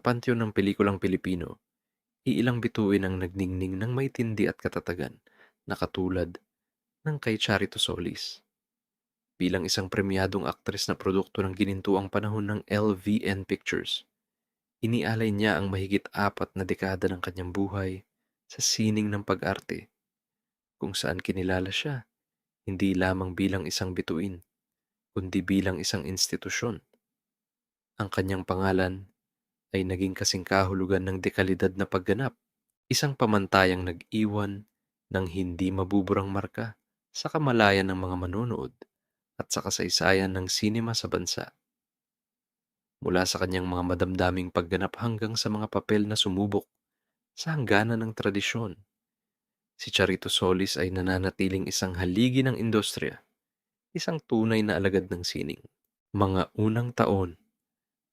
pantheon ng pelikulang Pilipino, iilang bituin ang nagningning ng may tindi at katatagan na katulad ng kay Charito Solis. Bilang isang premyadong aktres na produkto ng ginintuang panahon ng LVN Pictures, inialay niya ang mahigit 4 na dekada ng kanyang buhay sa sining ng pag-arte, kung saan kinilala siya hindi lamang bilang isang bituin, kundi bilang isang institusyon. Ang kanyang pangalan ay naging kasing kahulugan ng dekalidad na pagganap, isang pamantayang nag-iwan ng hindi mabuburang marka sa kamalayan ng mga manonood at sa kasaysayan ng sinema sa bansa. Mula sa kanyang mga madamdaming pagganap hanggang sa mga papel na sumubok sa hangganan ng tradisyon, si Charito Solis ay nananatiling isang haligi ng industriya, isang tunay na alagad ng sining. Mga unang taon,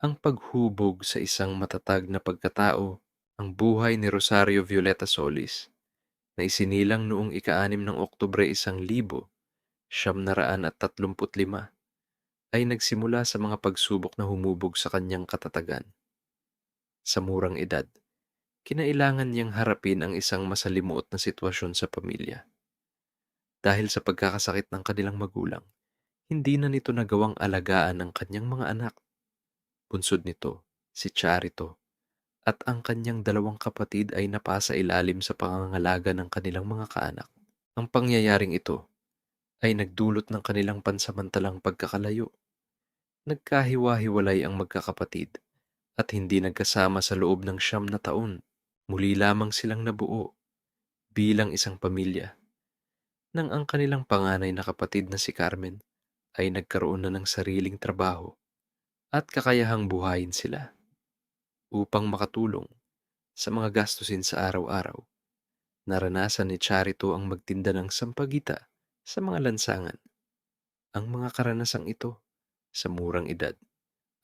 ang paghubog sa isang matatag na pagkatao, ang buhay ni Rosario Violeta Solis, na isinilang noong ika-6 ng Oktubre 1935, ay nagsimula sa mga pagsubok na humubog sa kanyang katatagan. Sa murang edad, kinailangan niyang harapin ang isang masalimuot na sitwasyon sa pamilya. Dahil sa pagkakasakit ng kanilang magulang, hindi na nito nagawang alagaan ang kanyang mga anak. Bunsod nito, si Charito, at ang kanyang 2 kapatid ay napasa ilalim sa pangangalaga ng kanilang mga kaanak. Ang pangyayaring ito ay nagdulot ng kanilang pansamantalang pagkakalayo. Nagkahiwa-hiwalay ang magkakapatid at hindi nagkasama sa loob ng 9 na taon. Muli lamang silang nabuo bilang isang pamilya nang ang kanilang panganay na kapatid na si Carmen ay nagkaroon na ng sariling trabaho at kakayahang buhayin sila. Upang makatulong sa mga gastusin sa araw-araw, naranasan ni Charito ang magtinda ng sampagita sa mga lansangan. Ang mga karanasang ito sa murang edad,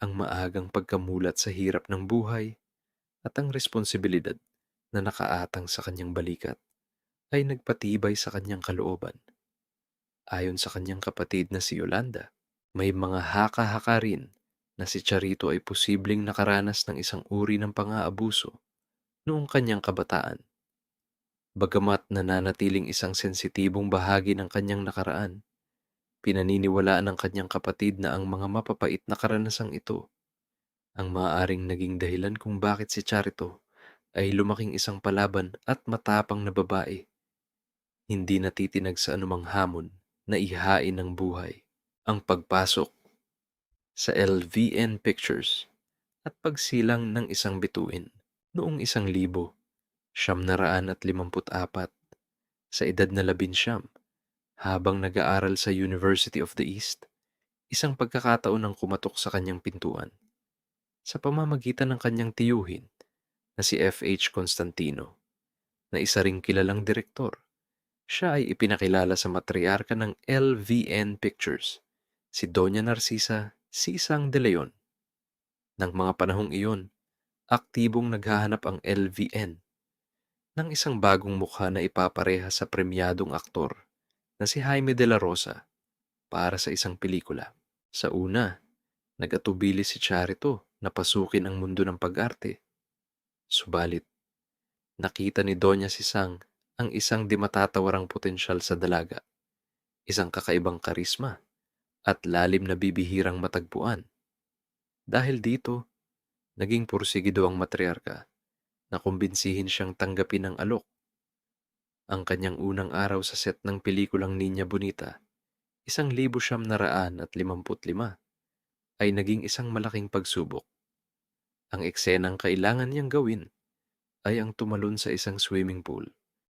ang maagang pagkamulat sa hirap ng buhay at ang responsibilidad na nakaatang sa kanyang balikat ay nagpatibay sa kanyang kalooban. Ayon sa kanyang kapatid na si Yolanda, may mga haka-haka rin na si Charito ay posibleng nakaranas ng isang uri ng pang-aabuso noong kanyang kabataan. Bagamat nananatiling isang sensitibong bahagi ng kanyang nakaraan, pinaniniwalaan ng kanyang kapatid na ang mga mapapait na karanasang ito ang maaaring naging dahilan kung bakit si Charito ay lumaking isang palaban at matapang na babae, hindi natitinag sa anumang hamon na ihain ng buhay. Ang pagpasok sa LVN Pictures at pagsilang ng isang bituin noong 1954 sa edad na 19 habang nag-aaral sa University of the East, isang pagkakataon ang kumatok sa kanyang pintuan sa pamamagitan ng kanyang tiyuhin na si F.H. Constantino, na isa ring kilalang direktor. Siya ay ipinakilala sa matriarka ng LVN Pictures, si Doña Narcisa Sisang de Leon. Nang mga panahong iyon, aktibong naghahanap ang LVN ng isang bagong mukha na ipapareha sa premyadong aktor na si Jaime de la Rosa para sa isang pelikula. Sa una, nag-atubili si Charito na pasukin ang mundo ng pag-arte. Subalit, nakita ni Doña Sisang ang isang di matatawarang potensyal sa dalaga, isang kakaibang karisma at lalim na bibihirang matagpuan. Dahil dito, naging pursigido ang matriarka na kumbinsihin siyang tanggapin ang alok. Ang kanyang unang araw sa set ng pelikulang Niña Bonita, 1955, ay naging isang malaking pagsubok. Ang eksenang kailangan niyang gawin ay ang tumalon sa isang swimming pool.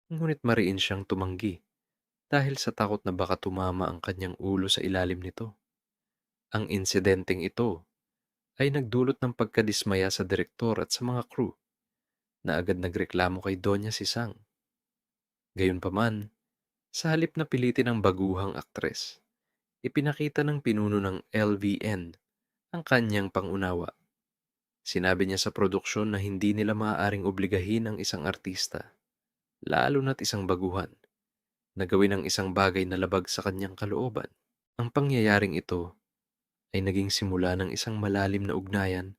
Ngunit mariin siyang tumanggi dahil sa takot na baka tumama ang kanyang ulo sa ilalim nito. Ang insidenteng ito ay nagdulot ng pagkadismaya sa direktor at sa mga crew na agad nagreklamo kay Doña Sisang. Gayunpaman, sa halip na pilitin ang baguhang aktres, ipinakita ng pinuno ng LVN ang kanyang pangunawa. Sinabi niya sa produksyon na hindi nila maaaring obligahin ang isang artista, lalo na't isang baguhan, na gawin ang isang bagay na labag sa kanyang kalooban. Ang pangyayaring ito ay naging simula ng isang malalim na ugnayan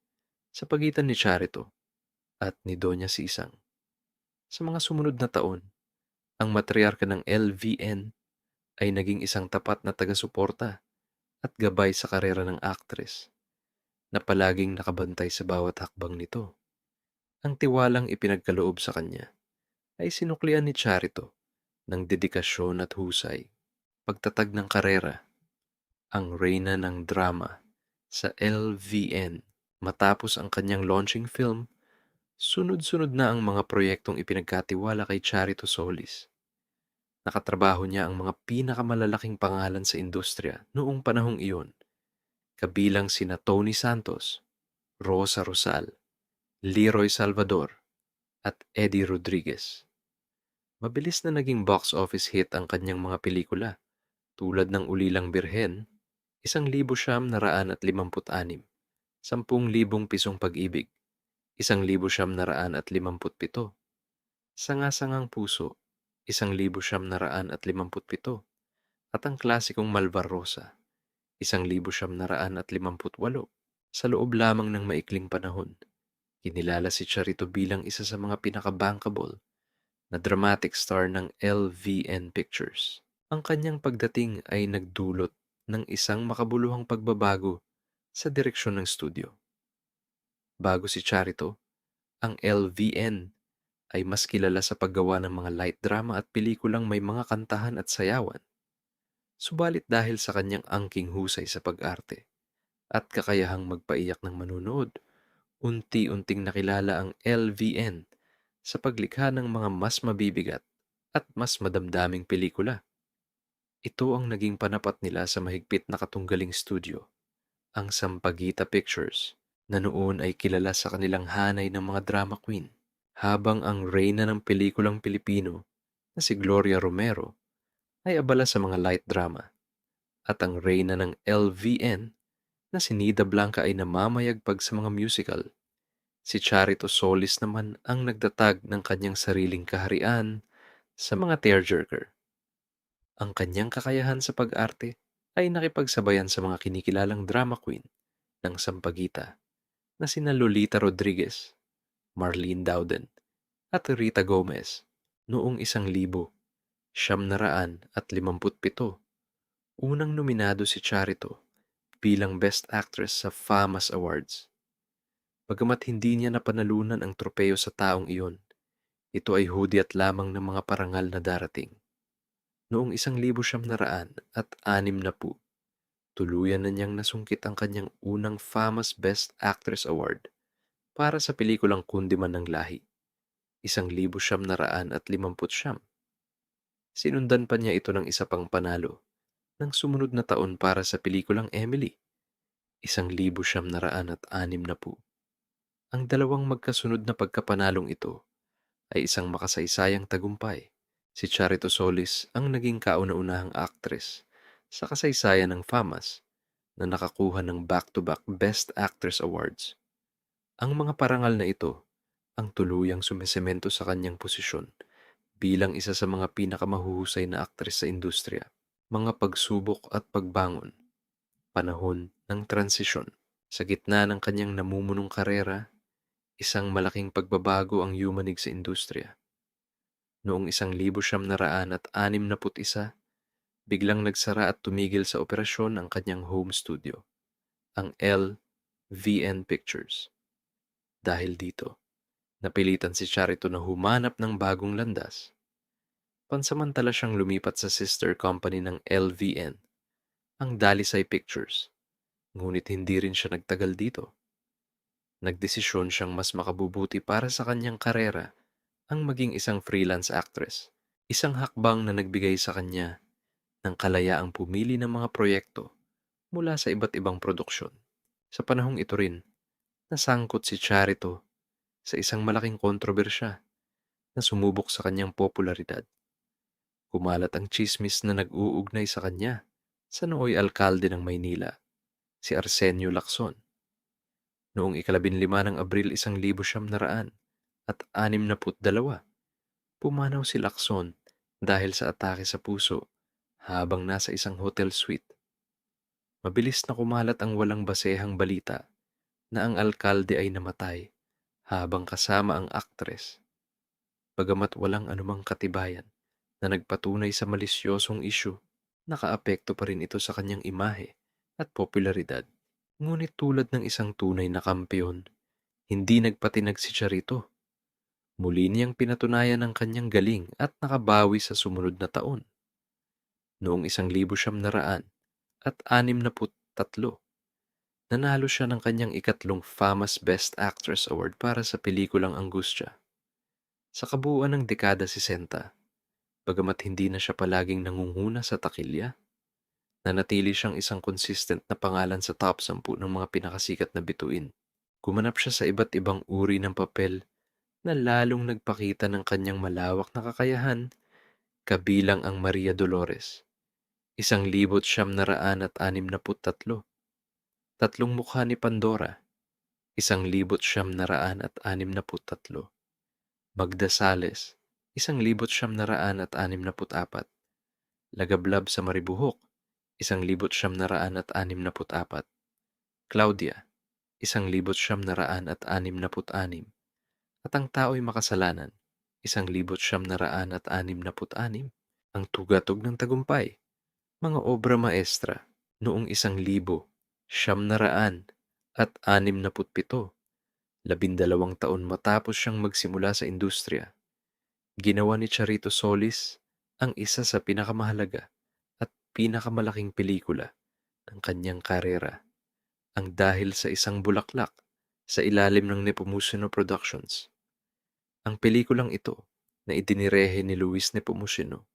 sa pagitan ni Charito at ni Doña Sisang. Sa mga sumunod na taon, ang matriarka ng LVN ay naging isang tapat na taga-suporta at gabay sa karera ng aktres na palaging nakabantay sa bawat hakbang nito. Ang tiwalang ipinagkaloob sa kanya ay sinuklian ni Charito ng dedikasyon at husay, pagtatag ng karera, ang reyna ng drama sa LVN. Matapos ang kanyang launching film, sunod-sunod na ang mga proyektong ipinagkatiwala kay Charito Solis. Nakatrabaho niya ang mga pinakamalalaking pangalan sa industriya noong panahong iyon, kabilang sina Tony Santos, Rosa Rosal, Leroy Salvador, at Eddie Rodriguez. Mabilis na naging box office hit ang kanyang mga pelikula, tulad ng Ulilang Birhen, 1,956, 10,000 pisong pag-ibig, 1,957, Sanga-sangang Puso, 1,957, at ang klasikong Malvarrosa, 1,958. Sa loob lamang ng maikling panahon, kinilala si Charito bilang isa sa mga pinaka-bankable na dramatic star ng LVN Pictures. Ang kanyang pagdating ay nagdulot ng isang makabuluhang pagbabago sa direksyon ng studio. Bago si Charito, ang LVN ay mas kilala sa paggawa ng mga light drama at pelikulang may mga kantahan at sayawan. Subalit dahil sa kanyang angking husay sa pag-arte at kakayahang magpaiyak ng manunood, unti-unting nakilala ang LVN sa paglikha ng mga mas mabibigat at mas madamdaming pelikula. Ito ang naging panapat nila sa mahigpit na katunggaling studio, ang Sampaguita Pictures, na noon ay kilala sa kanilang hanay ng mga drama queen, habang ang reyna ng pelikulang Pilipino na si Gloria Romero ay abala sa mga light drama, at ang reyna ng LVN na si Nida Blanca ay namamayagpag sa mga musical. Si Charito Solis naman ang nagtatag ng kanyang sariling kaharian sa mga tearjerker. Ang kanyang kakayahan sa pag-arte ay nakipagsabayan sa mga kinikilalang drama queen ng Sampaguita na sina Lolita Rodriguez, Marlene Dowden, at Rita Gomez. Noong 1957, unang nominado si Charito bilang Best Actress sa FAMAS Awards. Bagamat hindi niya napanalunan ang tropeyo sa taong iyon, ito ay hudyat lamang ng mga parangal na darating. Noong 1960, tuluyan na niyang nasungkit ang kanyang unang FAMAS Best Actress Award para sa pelikulang Kundiman ng Lahi, 1959. Sinundan pa niya ito ng isa pang panalo ng sumunod na taon para sa pelikulang Emily, 1960. Ang dalawang magkasunod na pagkapanalong ito ay isang makasaysayang tagumpay. Si Charito Solis ang naging kauna-unahang aktres sa kasaysayan ng FAMAS na nakakuha ng back-to-back Best Actress Awards. Ang mga parangal na ito ang tuluyang sumesemento sa kanyang posisyon bilang isa sa mga pinakamahuhusay na aktres sa industriya. Mga pagsubok at pagbangon, panahon ng transisyon. Sa gitna ng kanyang namumunong karera, isang malaking pagbabago ang yumanig sa industriya. Noong 1961, biglang nagsara at tumigil sa operasyon ang kanyang home studio, ang LVN Pictures. Dahil dito, napilitan si Charito na humanap ng bagong landas. Pansamantala siyang lumipat sa sister company ng LVN, ang Dalisay Pictures. Ngunit hindi rin siya nagtagal dito. Nagdesisyon siyang mas makabubuti para sa kanyang karera ang maging isang freelance actress. Isang hakbang na nagbigay sa kanya ng kalayaang pumili ng mga proyekto mula sa iba't ibang produksyon. Sa panahong ito rin, nasangkot si Charito sa isang malaking kontrobersya na sumubok sa kanyang popularidad. Kumalat ang tsismis na nag-uugnay sa kanya sa nooy alkalde ng Maynila, si Arsenio Lacson. Noong 15 ng Abril 1962, pumanaw si Lacson dahil sa atake sa puso habang nasa isang hotel suite. Mabilis na kumalat ang walang basehang balita na ang alkalde ay namatay habang kasama ang aktres, bagamat walang anumang katibayan na nagpatunay sa malisyosong isyu, nakaapekto pa rin ito sa kanyang imahe at popularidad. Ngunit tulad ng isang tunay na kampeon, hindi nagpatinag si Charito. Muli niyang pinatunayan ang kanyang galing at nakabawi sa sumunod na taon. Noong 1963, nanalo siya ng kanyang ikatlong Famous Best Actress Award para sa pelikulang Angustia. Sa kabuuan ng dekada 60, bagamat hindi na siya palaging nangunguna sa takilya, nanatili siyang isang consistent na pangalan sa top 10 ng mga pinakasikat na bituin. Gumanap siya sa iba't ibang uri ng papel na lalong nagpakita ng kanyang malawak na kakayahan, kabilang ang Maria Dolores, 1963, Tatlong Mukha ni Pandora, 1963, Magda Sales, 1964, Lagablab sa Maribuhok, 1964, Claudia, 1966, at Ang Tao'y Makasalanan, 1966. Ang Tugatog ng Tagumpay, mga obra maestra, noong 1967, 12 taon matapos siyang magsimula sa industriya. Ginawa ni Charito Solis ang isa sa pinakamahalaga at pinakamalaking pelikula ng kanyang karera, ang Dahil sa Isang Bulaklak, sa ilalim ng Nepomuceno Productions. Ang pelikulang ito, na idinirehe ni Luis Nepomuceno,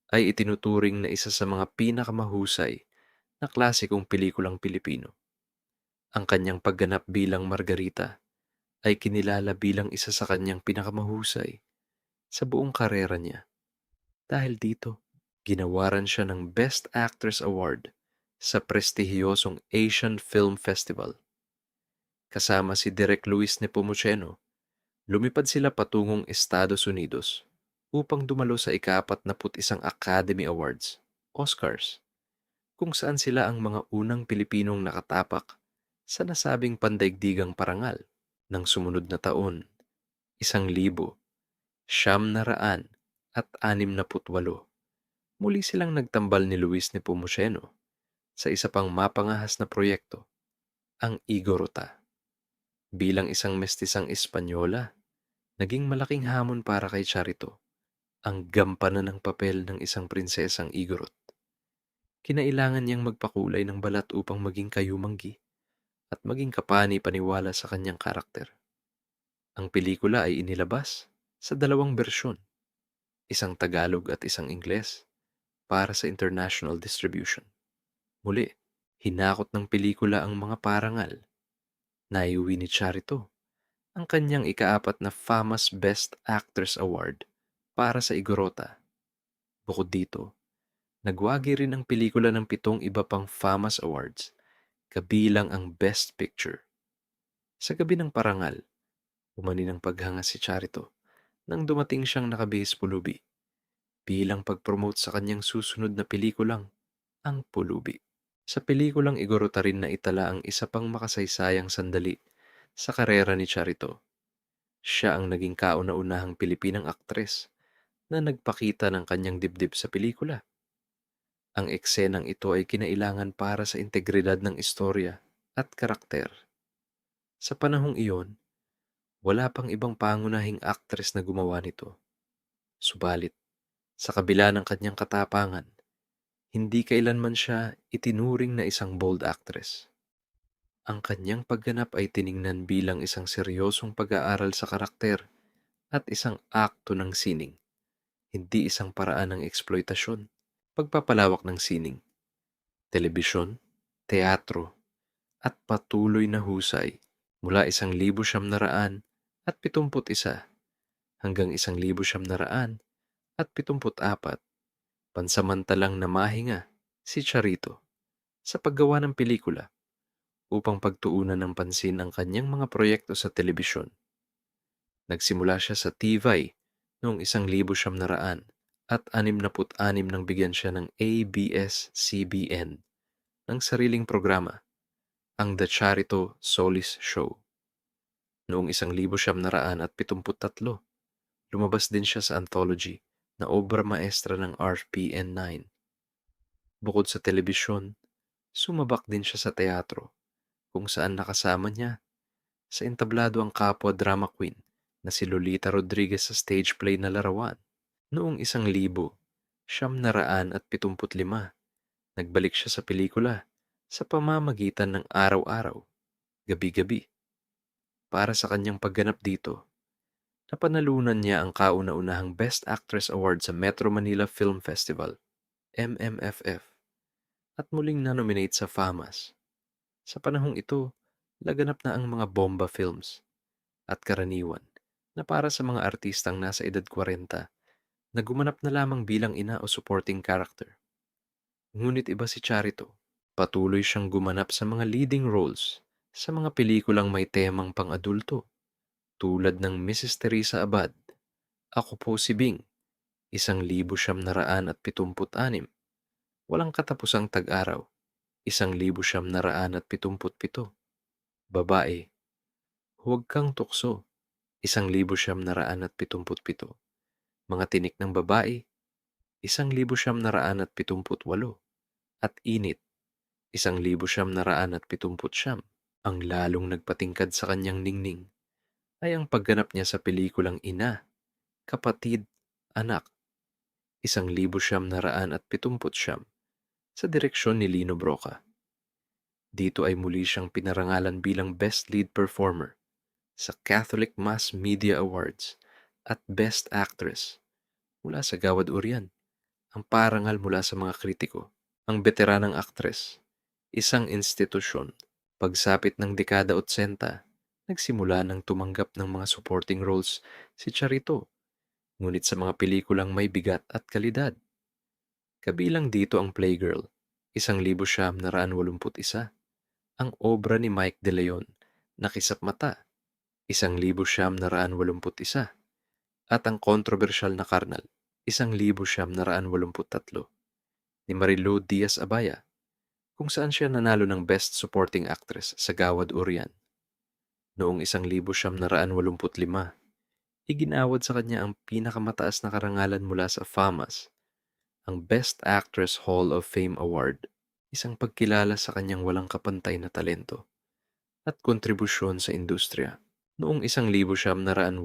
ay itinuturing na isa sa mga pinakamahusay na klasikong pelikulang Pilipino. Ang kanyang pagganap bilang Margarita ay kinilala bilang isa sa kanyang pinakamahusay sa buong karera niya. Dahil dito, ginawaran siya ng Best Actress Award sa prestihiyosong Asian Film Festival. Kasama si Direk Luis Nepomuceno, lumipad sila patungong Estados Unidos upang dumalo sa ika-41 Academy Awards, Oscars, kung saan sila ang mga unang Pilipinong nakatapak sa nasabing pandaigdigang parangal. Ng sumunod na taon, 1968, muli silang nagtambal ni Luis Nepomuceno sa isa pang mapangahas na proyekto, ang Igorota. Bilang isang mestisang Espanyola, naging malaking hamon para kay Charito ang gampanan ng papel ng isang prinsesang Igorot. Kinailangan niyang magpakulay ng balat upang maging kayumanggi at maging kapani-paniwala sa kanyang karakter. Ang pelikula ay inilabas sa dalawang bersyon, isang Tagalog at isang Ingles, para sa international distribution. Muli, hinakot ng pelikula ang mga parangal. Naiuwi ni Charito ang kanyang ika-4 na Famous Best Actress Award para sa Igorota. Bukod dito, nagwagi rin ang pelikula ng 7 iba pang Famous Awards, kabilang ang Best Picture. Sa gabi ng parangal, umani ng paghanga si Charito nang dumating siyang nakabihis pulubi bilang pag-promote sa kanyang susunod na pelikulang Ang Pulubi. Sa pelikulang Igorota rin na itala ang isa pang makasaysayang sandali sa karera ni Charito. Siya ang naging kauna-unahang Pilipinang aktres na nagpakita ng kanyang dibdib sa pelikula. Ang eksenang ito ay kinailangan para sa integridad ng istorya at karakter. Sa panahong iyon, wala pang ibang pangunahing aktres na gumawa nito. Subalit, sa kabila ng kanyang katapangan, hindi kailanman siya itinuring na isang bold actress. Ang kanyang pagganap ay tiningnan bilang isang seryosong pag-aaral sa karakter at isang akto ng sining, hindi isang paraan ng eksploitasyon. Pagpapalawak ng sining, telebisyon, teatro, at patuloy na husay mula 1971 hanggang 1974, pansamantalang namahinga si Charito sa paggawa ng pelikula upang pagtuunan ng pansin ang kanyang mga proyekto sa telebisyon. Nagsimula siya sa TVAY noong 1966 nang bigyan siya ng ABS-CBN ng sariling programa, ang The Charito Solis Show. Noong 1973, lumabas din siya sa anthology na obra maestra ng RPN9. Bukod sa telebisyon, sumabak din siya sa teatro kung saan nakasama niya sa entablado ang kapwa drama queen na si Lolita Rodriguez sa stage play na Larawan. Noong 1975, nagbalik siya sa pelikula sa pamamagitan ng Araw-Araw, Gabi-Gabi. Para sa kanyang pagganap dito, napanalunan niya ang kauna-unahang Best Actress Award sa Metro Manila Film Festival, MMFF, at muling na-nominate sa FAMAS. Sa panahong ito, laganap na ang mga bomba films at karaniwan na para sa mga artistang nasa edad 40 na gumanap na lamang bilang ina o supporting character. Ngunit iba si Charito. Patuloy siyang gumanap sa mga leading roles sa mga pelikulang may temang pang-adulto tulad ng Mrs. Teresa Abad, Ako Po si Bing, 1976, Walang Katapusang Tag-araw, 1977, Babae, Huwag Kang Tukso, 1977, Mga Tinik ng Babae, 1978, at Init, 1979. Ang lalong nagpatingkad sa kanyang ningning ay ang pagganap niya sa pelikulang Ina, Kapatid, Anak, 1979, sa direksyon ni Lino Broca. Dito ay muli siyang pinarangalan bilang Best Lead Performer sa Catholic Mass Media Awards at Best Actress mula sa Gawad Urian, ang parangal mula sa mga kritiko. Ang veteranang aktres, isang institusyon. Pagsapit ng dekada 80, nagsimula ng tumanggap ng mga supporting roles si Charito, ngunit sa mga pelikulang may bigat at kalidad. Kabilang dito ang Playgirl, 1981, ang obra ni Mike De Leon, Nakisap Mata, 1981, at ang kontrobersyal na Karnal, 1983, ni Marilu Diaz-Abaya, kung saan siya nanalo ng Best Supporting Actress sa Gawad Urian. Noong 1985, iginawad sa kanya ang pinakamataas na karangalan mula sa FAMAS, ang Best Actress Hall of Fame Award, isang pagkilala sa kanyang walang kapantay na talento at kontribusyon sa industriya. Noong 1987,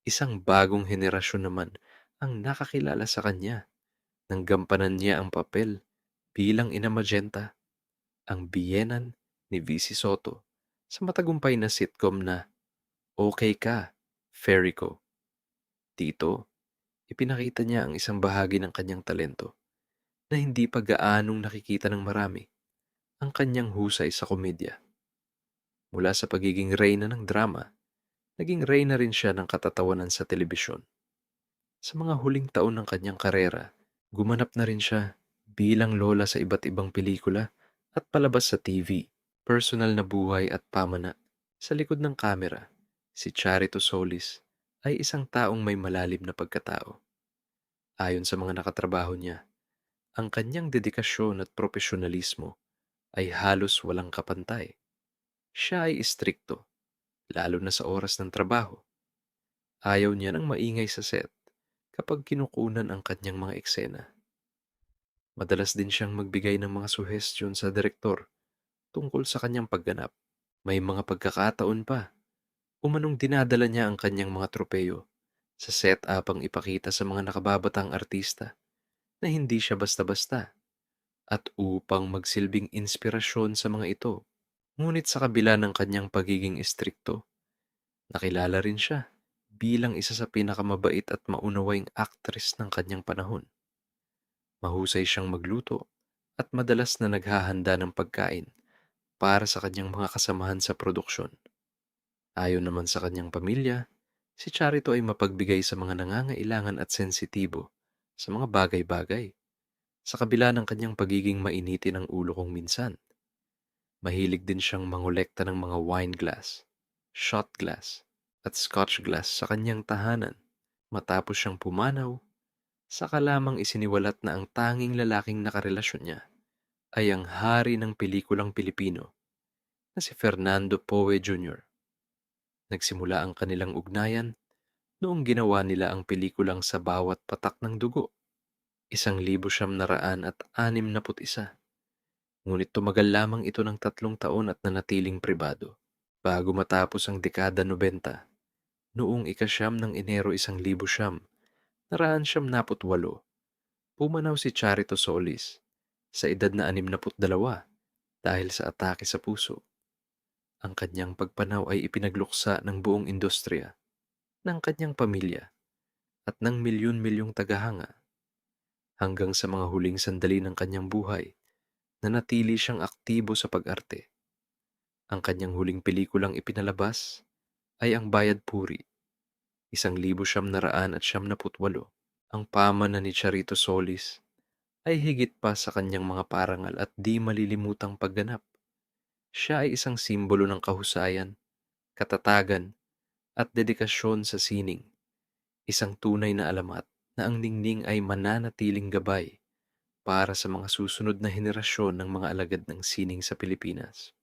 isang bagong henerasyon naman ang nakakilala sa kanya nang gampanan niya ang papel bilang Ina Magenta, ang biyenan ni VC Soto, sa matagumpay na sitcom na Okay Ka, Fairy Ko. Dito, ipinakita niya ang isang bahagi ng kanyang talento na hindi pa gaanong nakikita ng marami, ang kanyang husay sa komedya. Mula sa pagiging reyna ng drama, naging reyna rin siya ng katatawanan sa telebisyon. Sa mga huling taon ng kanyang karera, gumanap na rin siya bilang lola sa iba't ibang pelikula at palabas sa TV, personal na buhay at pamana. Sa likod ng kamera, si Charito Solis ay isang taong may malalim na pagkatao. Ayon sa mga nakatrabaho niya, ang kanyang dedikasyon at profesionalismo ay halos walang kapantay. Siya ay istrikto, lalo na sa oras ng trabaho. Ayaw niya ng maingay sa set kapag kinukunan ang kanyang mga eksena. Madalas din siyang magbigay ng mga suhestyon sa direktor tungkol sa kanyang pagganap. May mga pagkakataon pa, umanong dinadala niya ang kanyang mga tropeyo sa set-up ang ipakita sa mga nakababatang artista na hindi siya basta-basta at upang magsilbing inspirasyon sa mga ito. Ngunit sa kabila ng kanyang pagiging istrikto, nakilala rin siya bilang isa sa pinakamabait at maunawaing aktres ng kanyang panahon. Mahusay siyang magluto at madalas na naghahanda ng pagkain para sa kanyang mga kasamahan sa produksyon. Ayon naman sa kanyang pamilya, si Charito ay mapagbigay sa mga nangangailangan at sensitibo sa mga bagay-bagay. Sa kabila ng kanyang pagiging mainitin ang ulo kong minsan, mahilig din siyang mangolekta ng mga wine glass, shot glass, at scotch glass sa kanyang tahanan. Matapos siyang pumanaw, saka lamang isiniwalat na ang tanging lalaking nakarelasyon niya ay ang hari ng pelikulang Pilipino na si Fernando Poe Jr. Nagsimula ang kanilang ugnayan noong ginawa nila ang pelikulang Sa Bawat Patak ng Dugo, 1961. Ngunit tumagal lamang ito ng 3 taon at nanatiling pribado. Bago matapos ang dekada 90, noong ika-9 ng Enero 1998, pumanaw si Charito Solis sa edad na 62 dahil sa atake sa puso. Ang kanyang pagpanaw ay ipinagluksa ng buong industriya, ng kanyang pamilya, at ng milyon-milyong tagahanga. Hanggang sa mga huling sandali ng kanyang buhay, nanatili siyang aktibo sa pag-arte. Ang kanyang huling pelikulang ipinalabas ay Ang Bayad Puri, 1978. Ang fama na ni Charito Solis ay higit pa sa kanyang mga parangal at di malilimutang pagganap. Siya ay isang simbolo ng kahusayan, katatagan, at dedikasyon sa sining, isang tunay na alamat na ang ningning ay mananatiling gabay para sa mga susunod na henerasyon ng mga alagad ng sining sa Pilipinas.